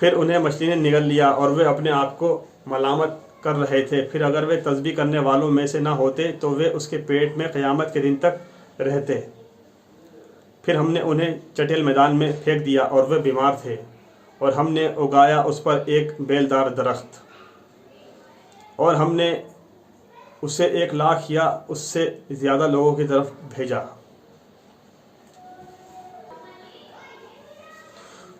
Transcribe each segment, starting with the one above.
پھر انہیں مچھلی نے نگل لیا اور وہ اپنے آپ کو ملامت کر رہے تھے۔ پھر اگر وہ تسبیح کرنے والوں میں سے نہ ہوتے تو وہ اس کے پیٹ میں قیامت کے دن تک رہتے۔ پھر ہم نے انہیں چٹیل میدان میں پھینک دیا اور وہ بیمار تھے، اور ہم نے اگایا اس پر ایک بیلدار درخت، اور ہم نے اسے 1,00,000 یا اس سے زیادہ لوگوں کی طرف بھیجا۔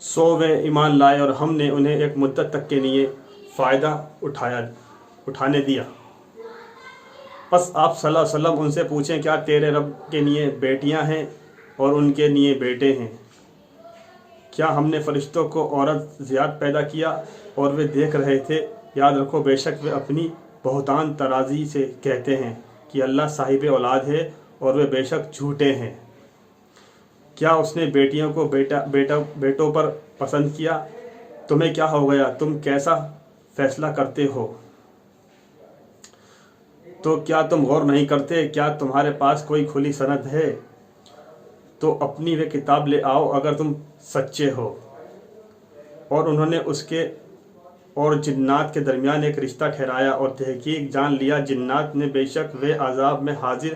سو وہ ایمان لائے اور ہم نے انہیں ایک مدت تک کے لیے فائدہ اٹھانے دیا۔ پس آپ صلی اللہ علیہ وسلم ان سے پوچھیں، کیا تیرے رب کے لیے بیٹیاں ہیں اور ان کے لیے بیٹے ہیں؟ کیا ہم نے فرشتوں کو عورت زیاد پیدا کیا اور وہ دیکھ رہے تھے؟ یاد رکھو بے شک وہ اپنی بہتان ترازی سے کہتے ہیں کہ اللہ صاحب اولاد ہے، اور وہ بے شک جھوٹے ہیں۔ کیا اس نے بیٹیوں کو بیٹوں پر پسند کیا؟ تمہیں کیا ہو گیا؟ تم کیسا فیصلہ کرتے ہو؟ تو کیا تم غور نہیں کرتے؟ کیا تمہارے پاس کوئی کھلی سند ہے؟ تو اپنی وہ کتاب لے آؤ اگر تم سچے ہو۔ اور انہوں نے اس کے اور جنات کے درمیان ایک رشتہ ٹھہرایا، اور تحقیق جان لیا جنات نے بے شک وہ عذاب میں حاضر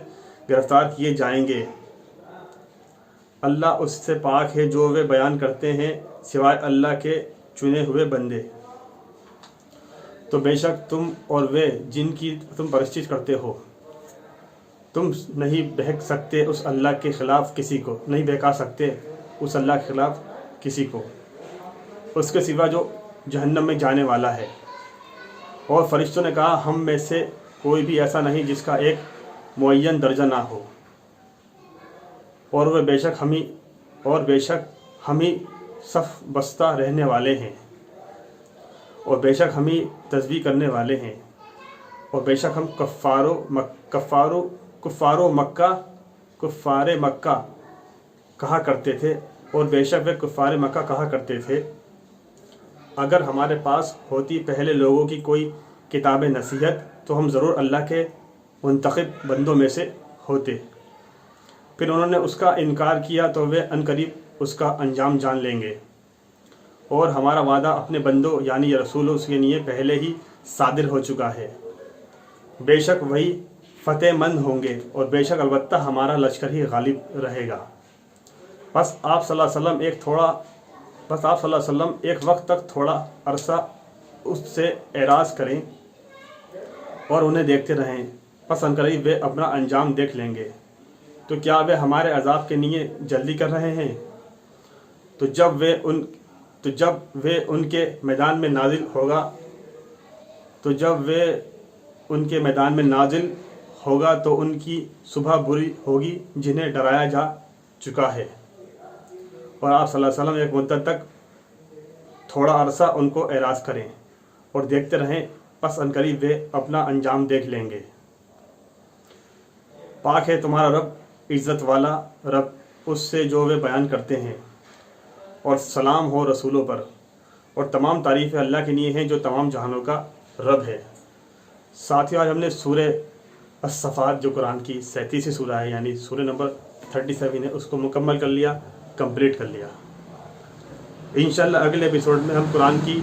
گرفتار کیے جائیں گے۔ اللہ اس سے پاک ہے جو وہ بیان کرتے ہیں، سوائے اللہ کے چنے ہوئے بندے۔ تو بے شک تم اور وہ جن کی تم پرستش کرتے ہو، تم نہیں بہک سکتے اس اللہ کے خلاف کسی کو، نہیں بہکا سکتے اس اللہ کے خلاف کسی کو، اس کے سوا جو جہنم میں جانے والا ہے۔ اور فرشتوں نے کہا، ہم میں سے کوئی بھی ایسا نہیں جس کا ایک معین درجہ نہ ہو، اور وہ بے شک ہم ہی صف بستہ رہنے والے ہیں، اور بے شک ہم ہی تسبیح کرنے والے ہیں، اور بے شک ہم کفار مکہ کہا کرتے تھے، اور بے شک وہ کفار مکہ کہا کرتے تھے، اگر ہمارے پاس ہوتی پہلے لوگوں کی کوئی کتاب نصیحت تو ہم ضرور اللہ کے منتخب بندوں میں سے ہوتے۔ پھر انہوں نے اس کا انکار کیا تو وہ عنقریب اس کا انجام جان لیں گے، اور ہمارا وعدہ اپنے بندوں یعنی یہ رسولوں کے لیے پہلے ہی صادر ہو چکا ہے۔ بے شک وہی فتح مند ہوں گے، اور بے شک البتہ ہمارا لشکر ہی غالب رہے گا۔ بس آپ صلی اللہ علیہ وسلم ایک وقت تک تھوڑا عرصہ اس سے اعراض کریں اور انہیں دیکھتے رہیں، پس عنقریب وہ اپنا انجام دیکھ لیں گے۔ تو کیا وہ ہمارے عذاب کے لیے جلدی کر رہے ہیں؟ تو جب وہ ان کے میدان میں نازل ہوگا تو ان کی صبح بری ہوگی جنہیں ڈرایا جا چکا ہے۔ اور آپ صلی اللہ علیہ وسلم ایک مدت تک تھوڑا عرصہ ان کو اعراض کریں اور دیکھتے رہیں، پس عنقریب وہ اپنا انجام دیکھ لیں گے۔ پاک ہے تمہارا رب، عزت والا رب اس سے جو وہ بیان کرتے ہیں، اور سلام ہو رسولوں پر، اور تمام تعریفیں اللہ کے لیے ہیں جو تمام جہانوں کا رب ہے۔ ساتھیو، آج ہم نے سورہ الصفات جو قرآن کی 37ویں سورہ ہے، یعنی سورہ نمبر 37 ہے، اس کو مکمل کر لیا، کمپلیٹ کر لیا۔ انشاءاللہ اگلے ایپیسوڈ میں ہم قرآن کی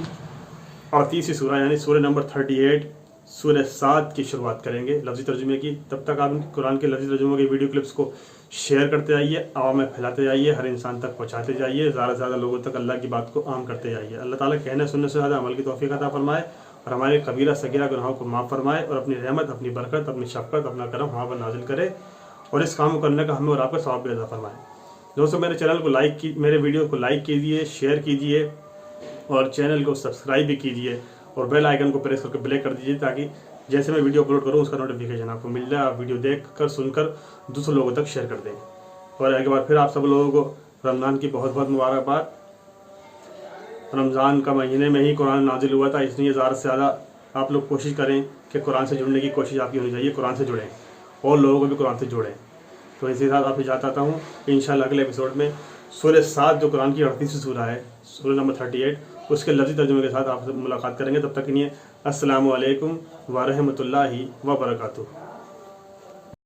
38ویں سورہ یعنی سورہ نمبر 38 سورہ صاد کی شروعات کریں گے لفظی ترجمے کی۔ تب تک آپ قرآن کے لفظی ترجموں کی ویڈیو کلپس کو شیئر کرتے جائیے، عوام میں پھیلاتے جائیے، ہر انسان تک پہنچاتے جائیے، زیادہ سے زیادہ لوگوں تک اللہ کی بات کو عام کرتے جائیے۔ اللہ تعالیٰ کہنے سننے سے زیادہ عمل کی توفیق عطا فرمائے، اور ہمارے کبیرہ صغیرہ گناہوں کو معاف فرمائے، اور اپنی رحمت، اپنی برکت، اپنی شفقت، اپنا کرم ہمارے پر نازل کرے، اور اس کام کو کرنے کا ہمیں اور آپ کو ثواب بھی عطا فرمائے۔ دوستوں، میرے چینل کو میرے ویڈیو کو لائک کیجیے، شیئر کیجیے، اور چینل کو سبسکرائب بھی کیجیے، اور بیل آئیکن کو پریس کر کے بلیک کر دیجیے، تاکہ جیسے میں ویڈیو اپلوڈ کروں اس کا نوٹیفیکیشن آپ کو مل جائے، آپ ویڈیو دیکھ کر سن کر دوسرے لوگوں تک شیئر کر دیں۔ اور ایک بار پھر آپ سب لوگوں کو رمضان کی بہت بہت مبارکباد۔ رمضان کا مہینے میں ہی قرآن نازل ہوا تھا، اس لیے زیادہ سے زیادہ آپ لوگ کوشش کریں کہ قرآن سے جڑنے کی کوشش آپ کی ہونی چاہیے، قرآن سے جڑیں اور لوگوں کو بھی قرآن سے جوڑیں۔ تو اسی کے ساتھ آپ اجازت چاہتا ہوں، انشاءاللہ اگلے ایپیسوڈ میں سورہ صاد جو قرآن کی 38ویں سورہ ہے، سورہ نمبر 38، اس کے لفظی ترجمے کے ساتھ آپ سے ملاقات کریں گے۔ تب تک کے لیے السلام علیکم ورحمۃ اللہ وبرکاتہ۔